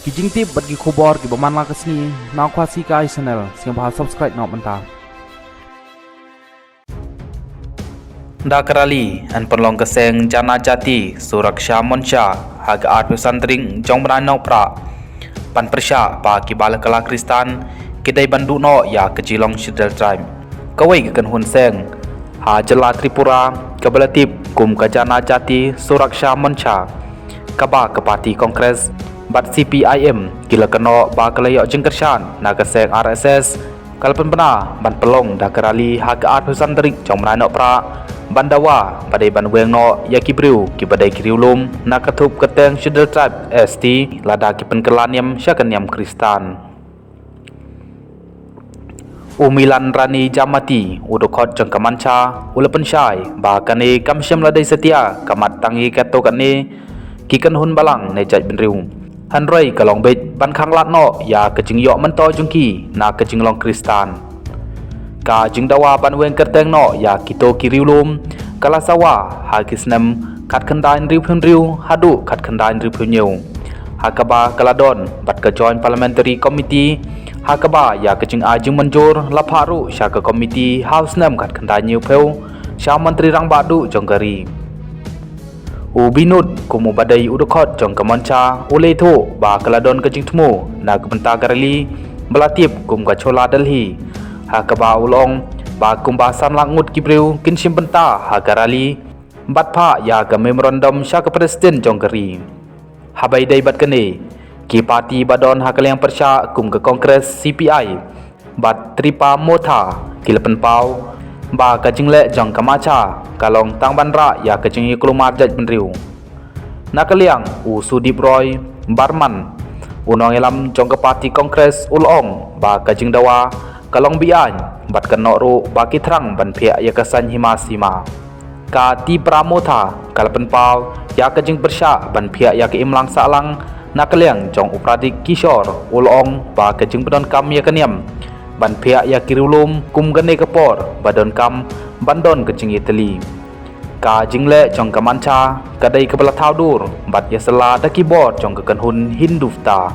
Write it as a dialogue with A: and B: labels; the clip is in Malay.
A: Kijing tip bagi kubor ki baman la kesni na kwasi ka channel sing bahas subscribe na menta.
B: Dakarali an perlong keseng jana jati suraksha monsha hag art pesantring jong branau pra pan persya pa ki bala kala kristan kidai bandu no ya kecilong shidal tribe kawai ke hun seng ha jela tripura kabalatip kum ka jana jati suraksha monsha kaba ke parti kongres bat CPIM kila keno ba kalayo jengkershan na keseng RSS kalpen bena ban pelong dakarali hag art pesantring jong branau pra Bandawa pada banweng no yakibriu ki badai kiriulum na katup keteng shidal tribe ST lada ki penkelaniam syakaniam Kristan Umilan rani jamati udukot jeng kamanca ulapan syai bahakane kamsyam ladai setia kamat tangi katokane kikan hun balang nejat benriu hanroi kalong bej ban khang lat no ya kejing yok mento jengki na kejing long Kristan ka jing dawa banweng kerteng no ya kito kiriulum kala sawa ha kisnem kat kendain riu hadu kat kendain riu hakaba kaladon bat ke join parliamentary committee hakaba ya kejing ajing menjur lapharu sya ke committee house nem kat kendain peu sya menteri rang badu jonggari ubinut kumu badai udukot jong kemanca ule thu ba kaladon kejing temu na kebenta garali belatip kum ka chola delhi hakaba ulong ba kumbasan langut kibriu kinsim benta hagarali batpha ya ke memorandum sya ke presiden jonggeri habai dai bat kene ki parti badon hakaliang persya kum ke kongres CPI bat tripa motha kilepen pau ba ka jingle jong kamacha kalong tang banra ya ke jing klumat jaj benriu nakaliang u Sudip Roy Barman unong elam jong ke parti kongres ulong ba ka jing dawa kalong bian bat kenok ru baki terang ban pihak ya kesan himasima ka ti pramotha kalpen pau ya kejing persyak ban pihak ya ke imlang salang nakaliang jong upradik kishor ulong ba kejing badon kam ya keniam ban pihak ya kirulum kum gane kepor badon kam bandon kejing itali ka jingle jong kamanca kadai kepala taudur bat ya sela da keyboard jong kekenhun hindufta